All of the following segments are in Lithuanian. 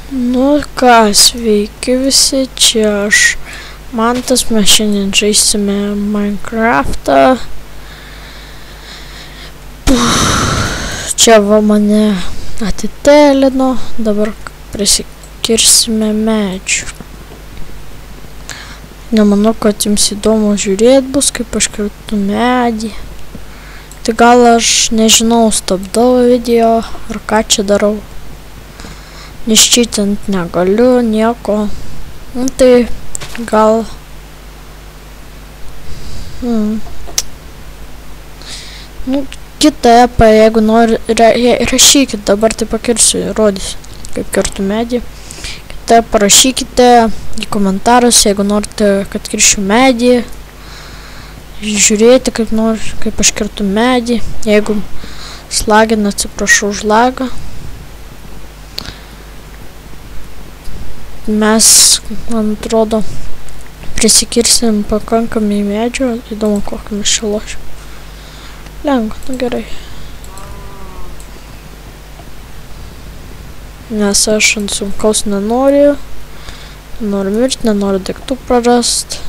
Nu ką, sveiki visi, čia aš Mantas, mes šiandien žaisime Minecraftą. Čia va mane atitelino, dabar prisikirsime medžių. Nemanau, kad jums įdomu žiūrėti bus, kaip aš kirtu medį. Tai gal aš nežinau, stabdau video ar ką čia darau. Nes čytant negaliu nieko. Nu tai gal... Nu, kitą epą, jeigu nori, rašykit, dabar tai pakirsiu, rodysiu, kaip kirtu medį. Kitą epą rašykite į komentarus, jeigu norite, kad kiršiu medį. Žiūrėti, kaip aš kirtu medį. Jeigu slagina, atsiprašau už lagą. Mes, man atrodo, prisikirsim pakankamai medžių. Įdomu, kokį mes čia lošim. Lengva, nu gerai. Nes aš ant sunkaus nenoriu. Nenoriu mirti, nenoriu daiktų prarast.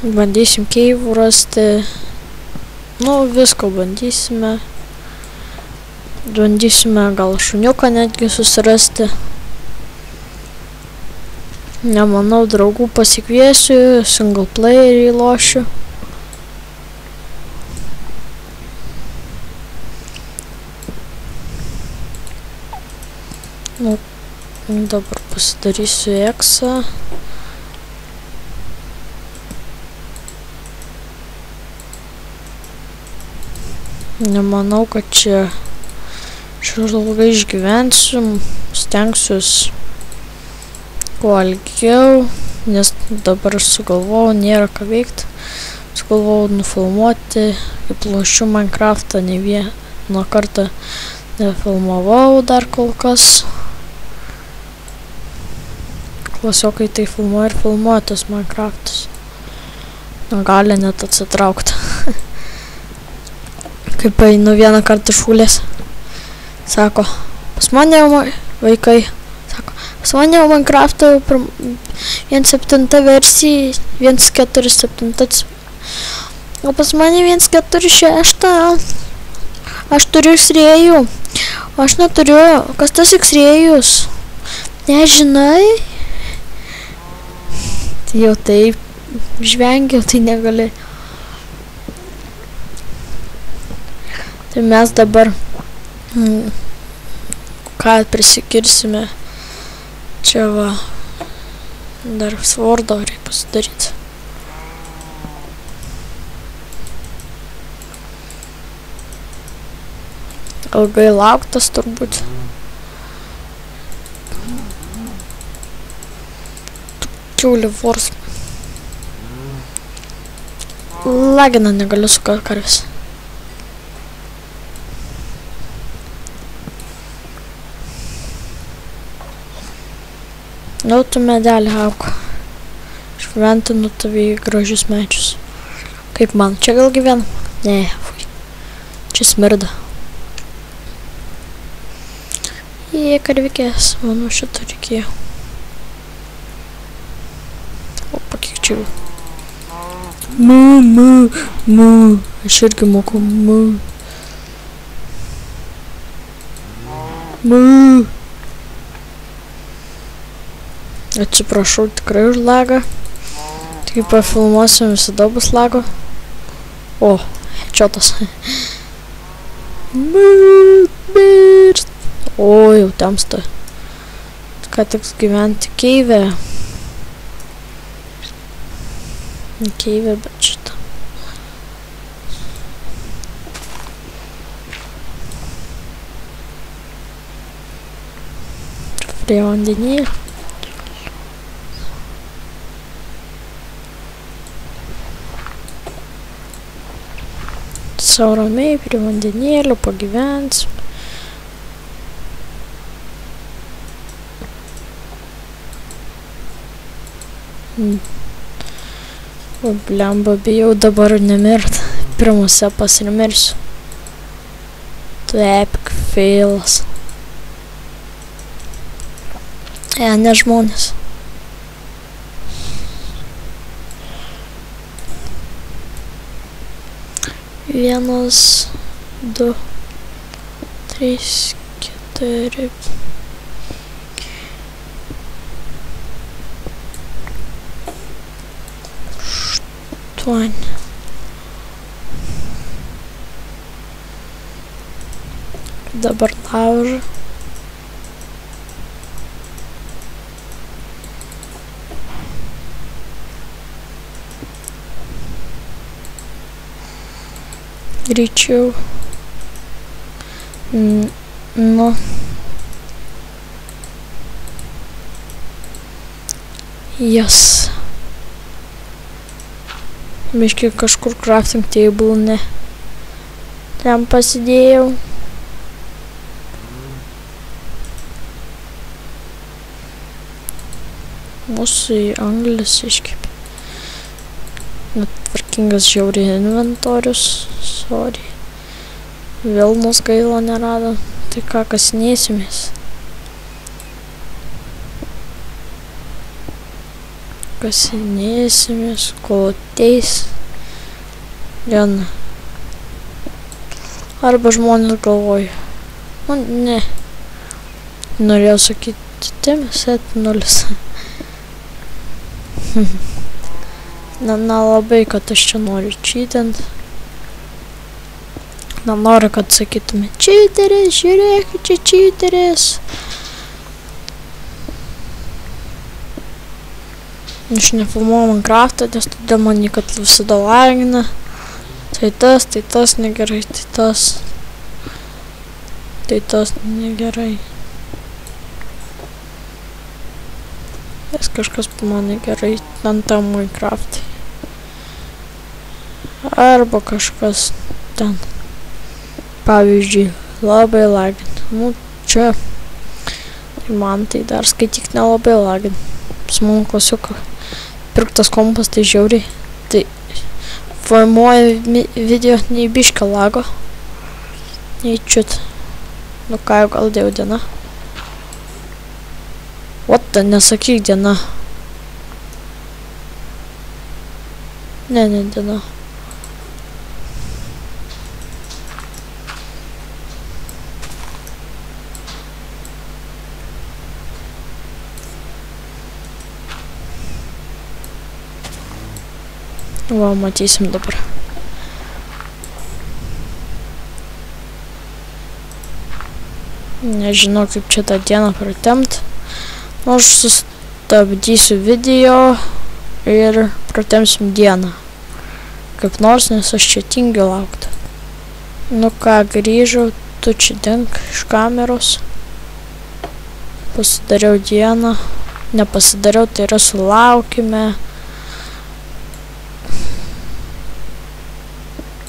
Bandysim keivų rasti. Nu, visko bandysime. Bandysime gal šuniuką netgi susirasti. Nemanau, draugų pasikviesiu, single playerį lošiu. Nu, dabar pasidarysiu eksą. Nemanau, kad čia ilgai išgyvensiu, stengsiuos kuo ilgiau, nes dabar sugalvojau, nėra ką veikti. Sugalvojau nufilmuoti, kaip lošiu Minecraftą, ne vieną kartą nefilmavau dar kol kas. Klasiokai tai filmuoja ir filmuoja tas Minecraftas. Gali net atsitraukti. Kaip einu vieną kartą iš šūlės. Sako, pas mane vaikai. Pas mane jau Minecraft'o 1.7 versija, 1.4.7. O pas mane 1.4.6. Aš turiu X-rėjų. O aš neturiu. Kas tas X-rėjus? Nežinai? Tai jau taip žvengiau, tai negali. Tai mes dabar ką prisikirsime. Čia va, dar svordą reikia pasidaryti. Ilgai lauktas turbūt. Kiaulė vors. Lagina, negaliu su karvis. Nu, tu medelį auko. Šventinu tavį gražius medžius. Kaip man? Čia gal gyvenu? Ne, fui. Čia smirda. Jie karvikės. Manau, šitą reikėjo. Opa, kiek čia jau. Mu. Aš irgi moku mu. Atsiprašau tikrai už lagą. Tik pafilmuosim, visada bus lago. O, headshot'as. O, jau temsta. Ką tik gyventi keivė. Keivė, bet šitą. Prie vandenį. Sau ramiai prie vandenėlio pagyvens. O blemba, bijau dabar nemirt. Pirmose pasimirsiu. Tu epic failas. Ne žmonės. Vienas, du, trys, keturi. Aštuoni. Dabar laužu. Greičiau. Nu. Jas. Biškai kažkur crafting table ne. Ten pasidėjau. Mūsų į anglis iškėpė. Netvarkingas žiauriai inventorius. Sorry. Vilnos gaila nerado. Tai ką kasinėsimės? Kasinėsimės, kol ateis diena. Arba žmonės galvoja. Nu, ne. Norėjau sakyti, Timis et0. Nelabai, kad aš čia noriu čytint. Nenoriu, kad sakytume, čyteris, žiūrėkit, čia čyteris. Aš nefilmuoju Minecraftą, nes todėl man jį, kad visada lagina. Tai tas negerai, tai tas negerai. Vis kažkas po man negerai, ant tam Minecraft'ai. Arba kažkas ten. Pavyzdžiui, labai lagina. Nu, čia. Tai man tai dar skaityk nelabai lagina. Pas mano klasiuką pirktas kompas, tai žiauriai. Tai formuoja video nei biškio lago. Nei čiut. Nu ką jau gal dėjau diena. What the, nesakyk diena. Ne diena. Va, matysim dabar. Nežinau, kaip čia tą dieną pratempt. Aš sustabdysiu video ir pratempsim dieną. Kaip nors, nes aš čia tingiu laukti. Nu ką, grįžau, tu čia dink iš kameros. Pasidariau dieną. Nepasidariau, tai yra sulaukime.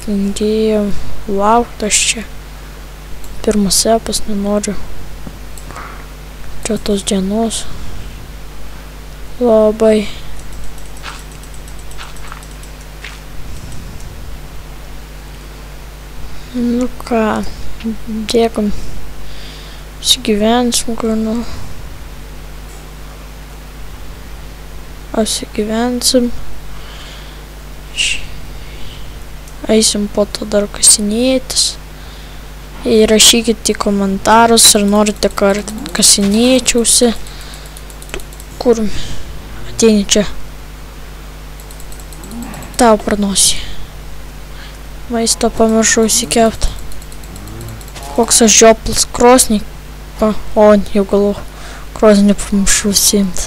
Tingėjau laukti aš čia. Pirmas epas, nenoriu. Čia tos dienos. Labai. Nu ką, dėkam. Apsigyvensim, kur nu. Apsigyvensim. Eisim po to dar kasinėtis. Įrašykit į komentarus, ar norite, kad kasinėčiausi. Kur ateini čia? Tau pranosį. Maistą pamiršau įsikept. Koks aš žioplas krosnį. O, jau galvo, krosnį pamiršau įsiimt.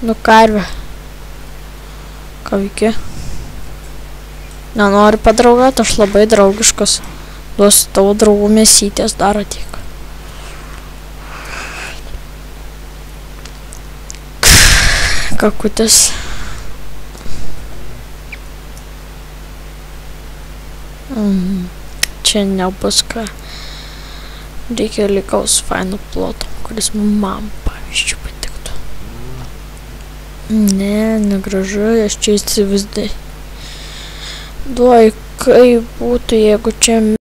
Nu karvė. Ką veiki? Nenori padraugauti, aš labai draugiškas. Duosiu tavo draugų mėsytės, dar ateik. Kakutis. Čia nebus ką. Reikia lygaus faino ploto, kuris man, pavyzdžiui, patiktų. Ne, negražu, aš čia įsivaizduoju. Duoju, kaip būtų, jeigu čia